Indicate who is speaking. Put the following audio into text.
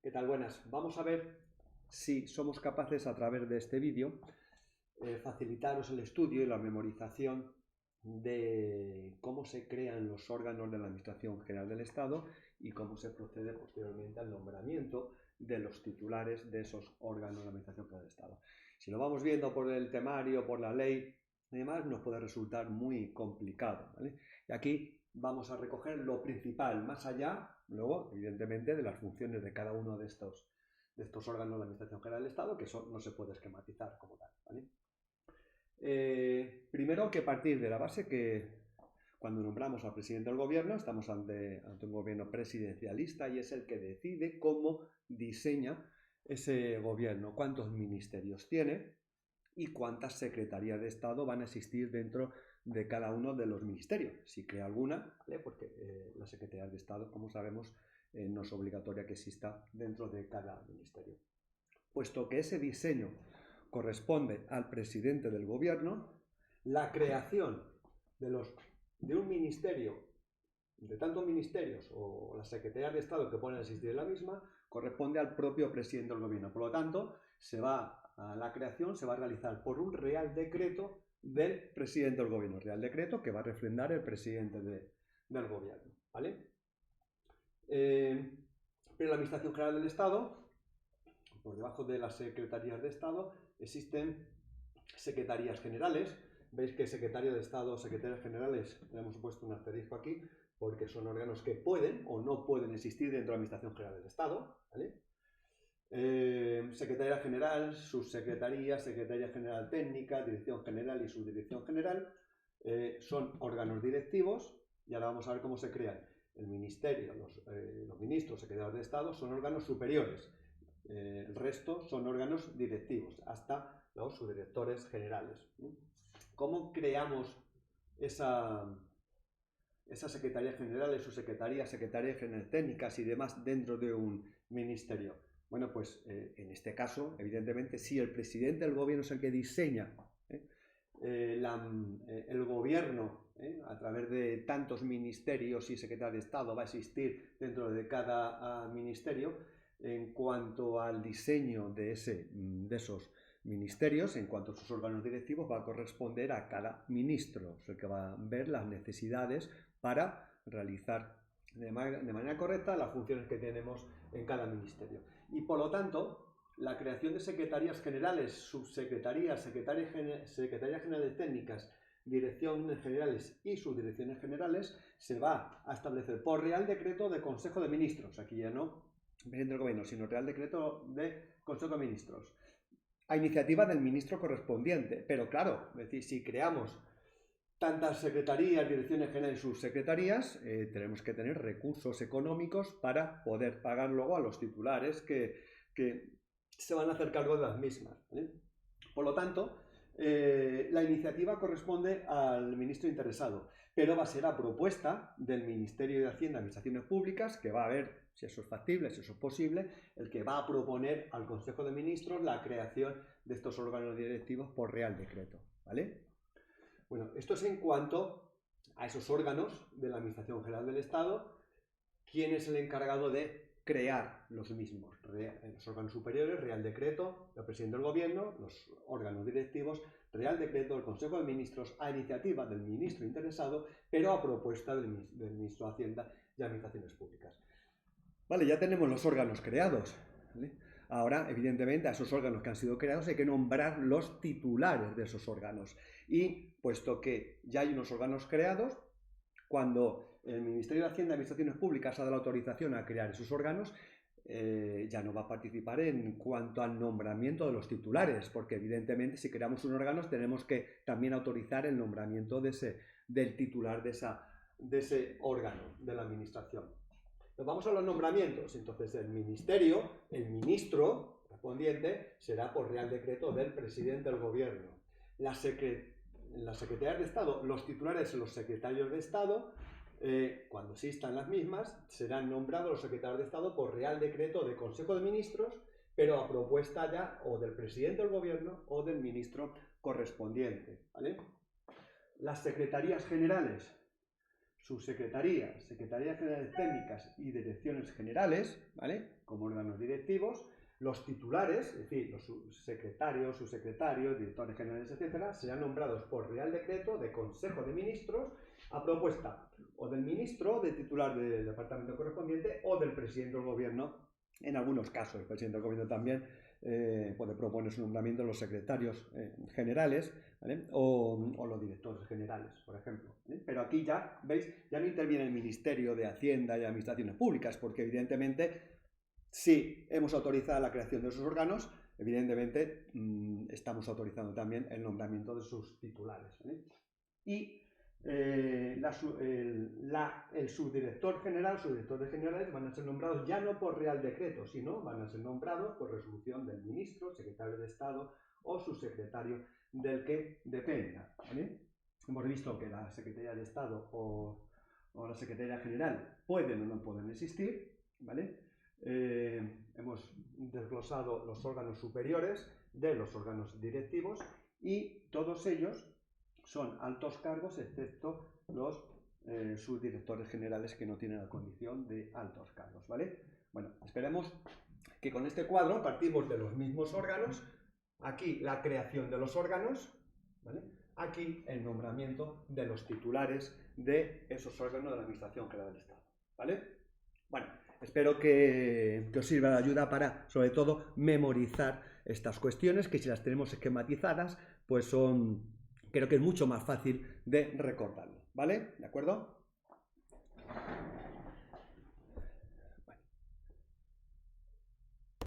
Speaker 1: ¿Qué tal? Buenas. Vamos a ver si somos capaces a través de este vídeo facilitaros el estudio y la memorización de cómo se crean los órganos de la Administración General del Estado y cómo se procede posteriormente al nombramiento de los titulares de esos órganos de la Administración General del Estado. Si lo vamos viendo por el temario, por la ley y demás, nos puede resultar muy complicado, ¿vale? Y aquí vamos a recoger lo principal, más allá, luego, evidentemente, de las funciones de cada uno de estos órganos de la Administración General del Estado, que eso no se puede esquematizar como tal, ¿vale? Primero hay que partir de la base que cuando nombramos al presidente del gobierno estamos ante un gobierno presidencialista y es el que decide cómo diseña ese gobierno, cuántos ministerios tiene y cuántas secretarías de Estado van a existir dentro de cada uno de los ministerios. Si crea alguna, ¿vale? Porque la Secretaría de Estado, como sabemos, no es obligatoria que exista dentro de cada ministerio. Puesto que ese diseño corresponde al presidente del gobierno, la creación de un ministerio, de tantos ministerios o las secretarías de Estado que puedan existir en la misma, corresponde al propio presidente del gobierno. Por lo tanto, la creación se va a realizar por un real decreto del presidente del gobierno, real decreto que va a refrendar el presidente del gobierno, ¿vale? Pero la Administración General del Estado, por debajo de las secretarías de Estado, existen secretarías generales. Veis que secretario de Estado, secretarias generales, le hemos puesto un asterisco aquí, porque son órganos que pueden o no pueden existir dentro de la Administración General del Estado, ¿vale? Secretaría General, Subsecretaría, Secretaría General Técnica, Dirección General y Subdirección General son órganos directivos y ahora vamos a ver cómo se crean. El Ministerio, los ministros, secretarios de Estado son órganos superiores, el resto son órganos directivos, hasta los subdirectores generales. ¿Cómo creamos esas secretarías generales, subsecretarías, secretarías generales técnicas y demás dentro de un ministerio? Bueno, pues en este caso, evidentemente, si el presidente del gobierno es el que diseña el gobierno a través de tantos ministerios y secretarios de Estado va a existir dentro de cada ministerio, en cuanto al diseño de esos ministerios, en cuanto a sus órganos directivos, va a corresponder a cada ministro, es el que va a ver las necesidades para realizar de manera correcta las funciones que tenemos en cada ministerio. Y por lo tanto, la creación de secretarías generales, subsecretarías, secretarías generales técnicas, direcciones generales y subdirecciones generales se va a establecer por Real Decreto de Consejo de Ministros. Aquí ya no presidente del gobierno, sino Real Decreto de Consejo de Ministros, a iniciativa del ministro correspondiente. Pero claro, es decir, si creamos tantas secretarías, direcciones generales y subsecretarías, tenemos que tener recursos económicos para poder pagar luego a los titulares que se van a hacer cargo de las mismas, ¿eh? Por lo tanto, la iniciativa corresponde al ministro interesado, pero va a ser a propuesta del Ministerio de Hacienda y Administraciones Públicas, que va a ver si eso es factible, si eso es posible, el que va a proponer al Consejo de Ministros la creación de estos órganos directivos por Real Decreto, ¿vale? Bueno, esto es en cuanto a esos órganos de la Administración General del Estado. ¿Quién es el encargado de crear los mismos? Los órganos superiores, Real Decreto del presidente del gobierno, los órganos directivos, Real Decreto del Consejo de Ministros, a iniciativa del ministro interesado, pero a propuesta del ministro de Hacienda y Administraciones Públicas. Vale, ya tenemos los órganos creados, ¿vale? Ahora, evidentemente, a esos órganos que han sido creados hay que nombrar los titulares de esos órganos. Y puesto que ya hay unos órganos creados, cuando el Ministerio de Hacienda y Administraciones Públicas ha dado la autorización a crear esos órganos, ya no va a participar en cuanto al nombramiento de los titulares, porque evidentemente si creamos un órgano tenemos que también autorizar el nombramiento del titular de ese órgano de la administración. Nos vamos a los nombramientos. Entonces el ministerio, el ministro correspondiente, será por Real Decreto del presidente del gobierno. Las secretarías de Estado, los titulares, los secretarios de Estado, cuando existan las mismas, serán nombrados los secretarios de Estado por Real Decreto de Consejo de Ministros, pero a propuesta ya o del presidente del gobierno o del ministro correspondiente, ¿vale? Las secretarías generales sus secretarías, secretarías generales técnicas y direcciones generales, ¿vale? Como órganos directivos. Los titulares, es decir, los secretarios, subsecretarios, directores generales, etcétera, serán nombrados por Real Decreto de Consejo de Ministros a propuesta o del ministro, del titular del departamento correspondiente o del presidente del gobierno. En algunos casos, el presidente del gobierno también puede proponer su nombramiento de los secretarios generales, ¿vale? o los directores generales, por ejemplo, ¿vale? Pero aquí ya, ¿veis? Ya no interviene el Ministerio de Hacienda y Administraciones Públicas, porque evidentemente, si hemos autorizado la creación de esos órganos, evidentemente estamos autorizando también el nombramiento de sus titulares, ¿vale? Y el subdirector general, subdirectores generales van a ser nombrados ya no por Real Decreto, sino van a ser nombrados por resolución del ministro, secretario de Estado o subsecretario del que dependa, ¿vale? Hemos visto que la Secretaría de Estado o la Secretaría General pueden o no pueden existir, ¿vale? Hemos desglosado los órganos superiores de los órganos directivos y todos ellos son altos cargos, excepto los subdirectores generales que no tienen la condición de altos cargos, ¿vale? Bueno, esperemos que con este cuadro partimos de los mismos órganos. Aquí la creación de los órganos, ¿vale? Aquí el nombramiento de los titulares de esos órganos de la Administración General del Estado, ¿vale? Bueno, espero que os sirva de ayuda para, sobre todo, memorizar estas cuestiones, que si las tenemos esquematizadas, pues creo que es mucho más fácil de recordarlo, ¿vale? ¿De acuerdo?